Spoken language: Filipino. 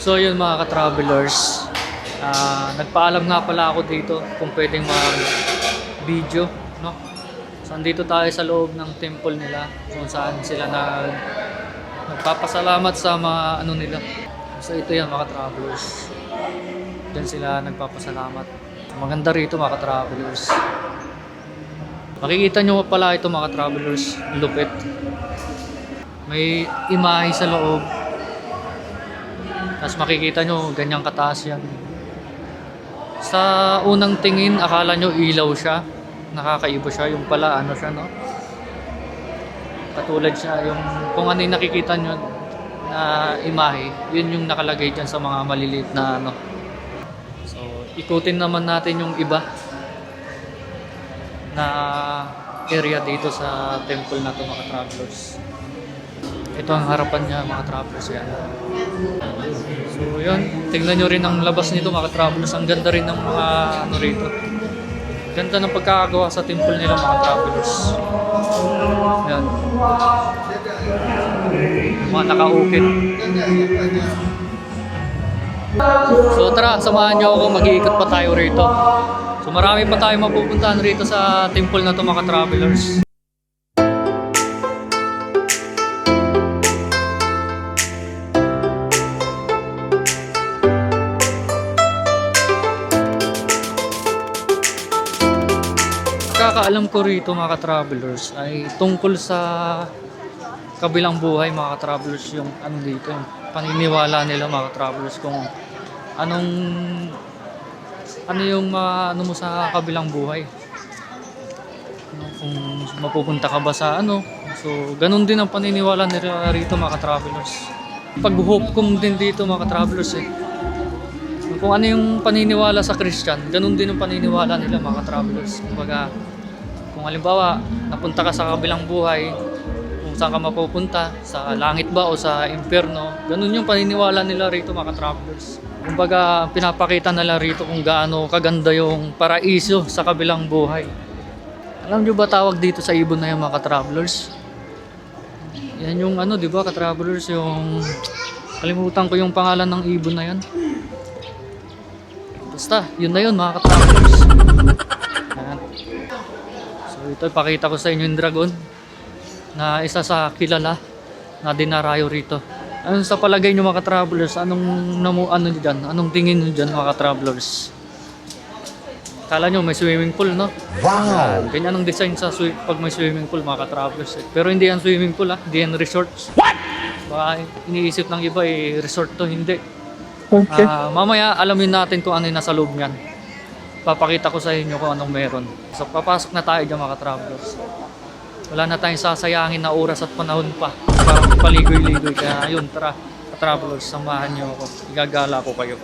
So yun mga ka-travelers, nagpaalam nga pala ako dito kung pwedeng mag-video, no? So andito tayo sa loob ng temple nila kung saan sila nagpapasalamat sa mga ano nila. So ito yan mga ka-travelers. Diyan sila nagpapasalamat. Maganda rito mga ka-travelers. Makikita nyo pala ito mga ka-travelers, lupit. May imahe sa loob. Tapos makikita nyo, ganyang kataas yan. Sa unang tingin, akala nyo ilaw siya. Nakakaiba siya. Yung pala, ano siya, no? Katulad siya. Yung, kung ano yung nakikita nyo na imahe, yun yung nakalagay dyan sa mga maliliit na ano. So, ikutin naman natin yung iba na area dito sa temple na to mga travelers. Ito ang harapan niya mga travelers yan. So yun, tingnan nyo rin ang labas nito mga travelers. Ang ganda rin ng mga ano rito. Ganda ng pagkakagawa sa temple nila mga travelers. Yan. Mga nakaukit. So tara, samahan nyo ako, mag-iikot pa tayo rito. So marami pa tayong mapupuntahan rito sa temple na to mga travelers. Kakaalam ko rito mga ka-travelers ay tungkol sa kabilang buhay mga ka-travelers, yung ano dito, yung paniniwala nila mga ka-travelers kung ano yung ano mo sa kabilang buhay. Kung mapupunta ka ba sa ano. So ganun din ang paniniwala nila rito mga ka-travelers. Pag-hukom din dito mga ka-travelers eh. Kung ano yung paniniwala sa Christian, ganun din ang paniniwala nila mga ka-travelers. Kumbaga, kung halimbawa, napunta ka sa kabilang buhay, kung saan ka mapupunta, sa langit ba o sa impyerno, ganun yung paniniwala nila rito mga ka-travelers. Kumbaga, pinapakita nila rito kung gaano kaganda yung paraiso sa kabilang buhay. Alam nyo ba tawag dito sa ibon na yung mga ka-travelers? Yan yung ano, di ba ka-travelers, yung kalimutan ko yung pangalan ng ibon na yan. Basta, yun na yun mga ka-travelers. Yan. So ito, ipakita ko sa inyo yung dragon na isa sa kilala na dinarayo rito. Ano sa palagay nyo mga ka-travelers? Anong tingin nyo dyan mga ka-travelers? Kala nyo may swimming pool, no? Wow! Ganyan ang design sa pag may swimming pool mga ka-travelers eh. Pero hindi yan swimming pool hindi yan resort. What? Baka iniisip ng iba resort to, hindi. Okay. Mamaya alamin natin kung ano yung nasa loob niyan. Papakita ko sa inyo kung anong meron. So papasok na tayo dyan mga travelers. Wala na tayong sasayangin na oras at panahon pa. Parang paligoy-ligoy. Kaya ayun, tara travelers, samahan nyo ako. Igagala ko kayo.